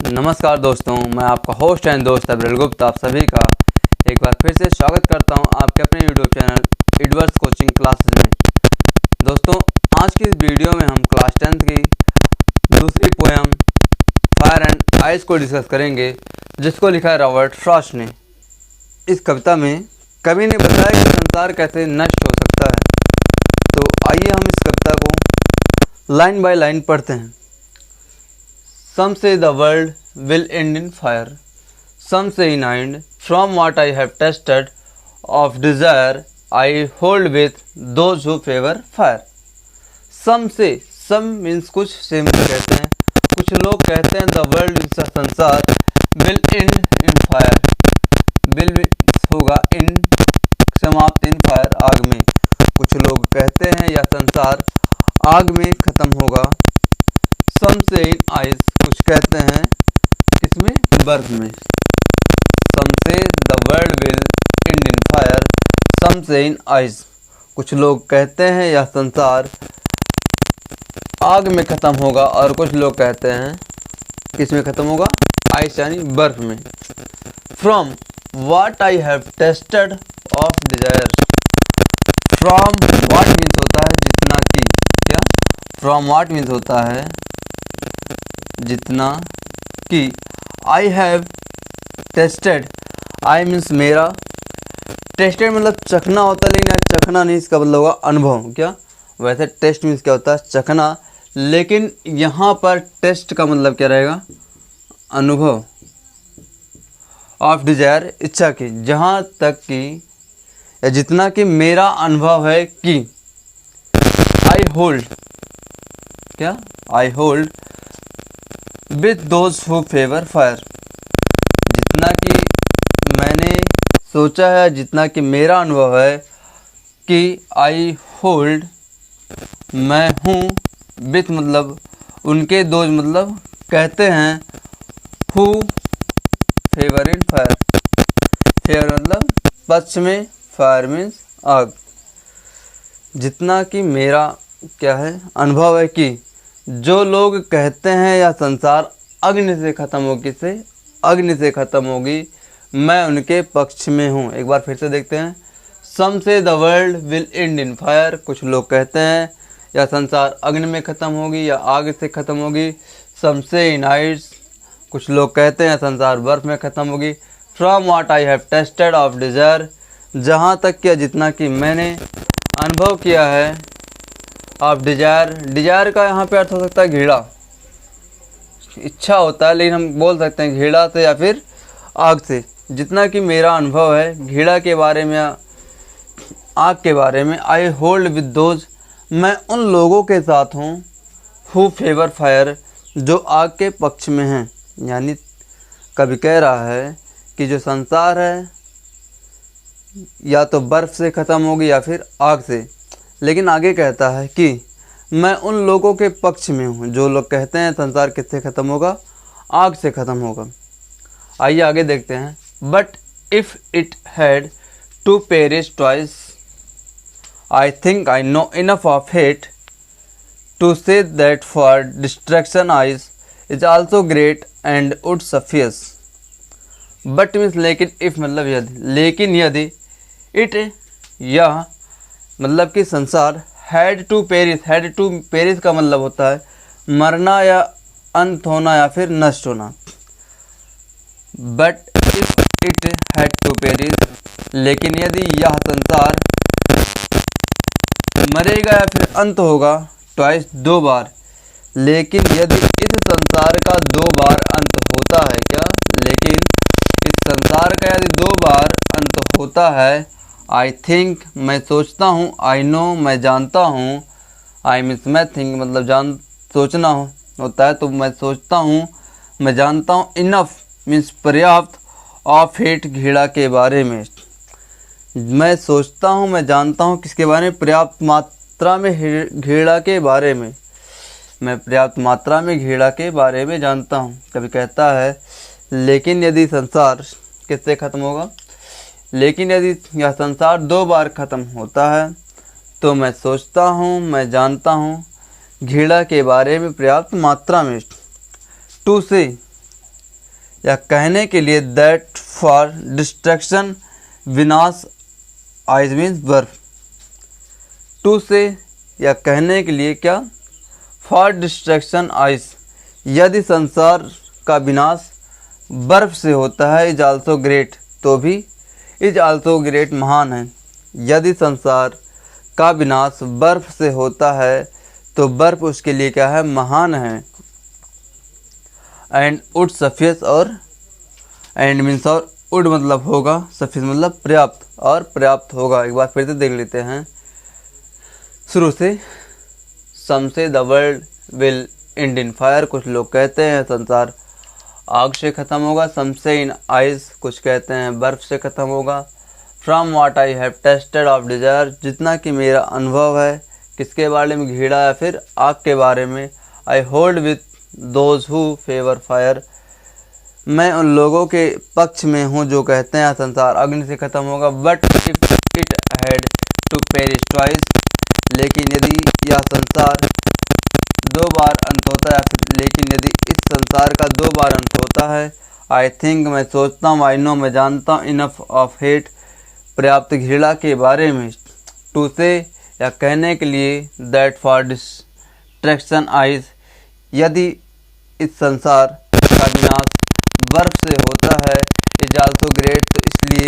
नमस्कार दोस्तों, मैं आपका होस्ट एंड दोस्त अब्रेल गुप्ता आप सभी का एक बार फिर से स्वागत करता हूं आपके अपने YouTube channel adverse coaching classes में। दोस्तों, आज की इस वीडियो में हम क्लास 10th की दूसरी पोएम फायर एंड आइस को डिस्कस करेंगे, जिसको लिखा है रॉबर्ट फ्रॉस्ट ने। इस कविता में कवि ने बताया कि संसार कैसे नष्ट हो सकता है। तो आइए हम इस कविता को लाइन बाय लाइन पढ़ते हैं। Some say the world will end in fire. Some say in end. From what I have tasted of desire, I hold with those who favor fire. Some say, some means कुछ से कहते हैं, कुछ लोग कहते हैं the world means संसार will end in fire. will होगा in समाप्त in fire आग में। कुछ लोग कहते हैं यह संसार आग में खत्म होगा। Some say in ice, कुछ कहते हैं किसमें, बर्फ में। Some say the world will end in fire. Some say in ice, कुछ लोग कहते हैं यह संसार आग में खत्म होगा और कुछ लोग कहते हैं किसमें खत्म होगा, आइस यानी बर्फ में। From what I have tasted of desires. From what means होता है जितना कि, क्या from what means होता है जितना कि। आई हैव टेस्टेड, आई मीन्स मेरा, टेस्टेड मतलब चखना होता है, लेकिन यार चखना नहीं, इसका मतलब होगा अनुभव। क्या वैसे टेस्ट मीन्स क्या होता है, चखना, लेकिन यहाँ पर टेस्ट का मतलब क्या रहेगा, अनुभव। ऑफ डिजायर, इच्छा की, जहाँ तक कि या जितना कि मेरा अनुभव है कि। आई होल्ड, क्या I hold with those who favour fire, जितना कि मैंने सोचा है, जितना कि मेरा अनुभव है कि। आई होल्ड, मैं हूँ, विथ मतलब उनके, दोज मतलब कहते हैं, who favour in fire, favour मतलब पक्ष में, फायर मीन्स आग। जितना कि मेरा क्या है, अनुभव है कि जो लोग कहते हैं यह संसार अग्नि से खत्म होगी, से अग्नि से खत्म होगी, मैं उनके पक्ष में हूँ। एक बार फिर से देखते हैं। सम से the world will and in fire, कुछ लोग कहते हैं यह संसार अग्नि में खत्म होगी या आग से खत्म होगी। सम से इन आइस, कुछ लोग कहते हैं यह संसार बर्फ में खत्म होगी। From what I have tasted of desire, जहाँ तक कि जितना कि मैंने अनुभव किया है ऑफ डिजायर। डिजायर का यहाँ पे अर्थ हो सकता है घृणा, इच्छा होता है, लेकिन हम बोल सकते हैं घृणा से या फिर आग से। जितना कि मेरा अनुभव है घृणा के बारे में या आग के बारे में। आई होल्ड विद दोज, मैं उन लोगों के साथ हूँ, हु फेवर फायर, जो आग के पक्ष में हैं। यानी कभी कह रहा है कि जो संसार है या तो बर्फ से ख़त्म होगी या फिर आग से, लेकिन आगे कहता है कि मैं उन लोगों के पक्ष में हूँ जो लोग कहते हैं संसार किससे ख़त्म होगा, आग से ख़त्म होगा। आइए आगे देखते हैं। But if it had to perish twice, I think I know enough of it to say that for distraction ice is also great and would suffice. But means लेकिन, इफ़ मतलब यदि, लेकिन यदि, इट यह मतलब कि संसार, हैड टू पेरिस का मतलब होता है मरना या अंत होना या फिर नष्ट होना। But if it had to perish, लेकिन यदि यह संसार मरेगा या फिर अंत होगा, ट्वाइस दो बार, लेकिन यदि इस संसार का दो बार अंत होता है, क्या लेकिन इस संसार का यदि दो बार अंत होता है। आई थिंक मैं सोचता हूँ, आई नो मैं जानता हूँ, आई मीन्स मैं थिंक मतलब सोचना होता है, तो मैं सोचता हूँ, मैं जानता हूँ। इनफ मीन्स पर्याप्त, ऑफ इट घृणा के बारे में। मैं सोचता हूँ, मैं जानता हूँ किसके बारे में, पर्याप्त मात्रा में घृणा के बारे में। मैं पर्याप्त मात्रा में घृणा के बारे में जानता हूँ। कभी कहता है लेकिन यदि संसार किससे ख़त्म होगा, लेकिन यदि यह संसार दो बार ख़त्म होता है तो मैं सोचता हूँ, मैं जानता हूँ घृणा के बारे में पर्याप्त मात्रा में। टू से या कहने के लिए दैट फॉर डिस्ट्रक्शन विनाश आइज मीन्स बर्फ। टू से या कहने के लिए क्या, फॉर डिस्ट्रक्शन आइस, यदि संसार का विनाश बर्फ से होता है, इज आल्सो ग्रेट, तो भी इज आल्सो ग्रेट महान है। यदि संसार का विनाश बर्फ से होता है तो बर्फ उसके लिए क्या है, महान है। एंड उड सफियस, और एंड मीन्स और उड मतलब होगा, सफियस मतलब पर्याप्त, और पर्याप्त होगा। एक बार फिर से देख लेते हैं शुरू से। सम से the world will and in fire, कुछ लोग कहते हैं संसार आग से ख़त्म होगा। सम से इन आइस, कुछ कहते हैं बर्फ़ से ख़त्म होगा। From what I have tasted of desire, जितना कि मेरा अनुभव है किसके बारे में, घीड़ा या फिर आग के बारे में। I hold with those who favour fire, मैं उन लोगों के पक्ष में हूँ जो कहते हैं संसार अग्नि से ख़त्म होगा। But if it had to perish twice, लेकिन यदि यह संसार दो बार अंत होता है, लेकिन यदि इस संसार का दो बार अंत होता है। आई थिंक, मैं सोचता हूँ, आई नो, मैं जानता हूँ, इनफ ऑफ हेट, पर्याप्त घृणा के बारे में। टू से या कहने के लिए दैट फॉर डिस्ट्रक्शन आइज, यदि इस संसार का विनाश बर्फ से होता है, इज आल्सो ग्रेट, तो इसलिए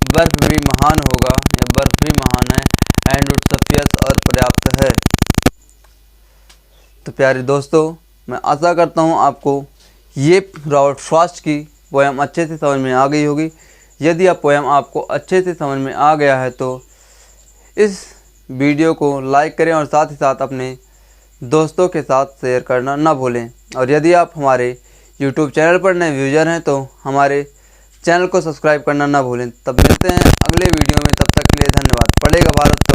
बर्फ भी महान होगा या बर्फ भी महान है। एंड उड सफियस, और पर्याप्त है। तो प्यारे दोस्तों, मैं आशा करता हूँ आपको ये रॉबर्ट फ्रॉस्ट की पोएम अच्छे से समझ में आ गई होगी। यदि यह पोएम आपको अच्छे से समझ में आ गया है तो इस वीडियो को लाइक करें और साथ ही साथ अपने दोस्तों के साथ शेयर करना ना भूलें। और यदि आप हमारे YouTube चैनल पर नए व्यूजर हैं तो हमारे चैनल को सब्सक्राइब करना ना भूलें। तब मिलते हैं अगले वीडियो में, तब तक के लिए धन्यवाद। पढ़ेगा भारत।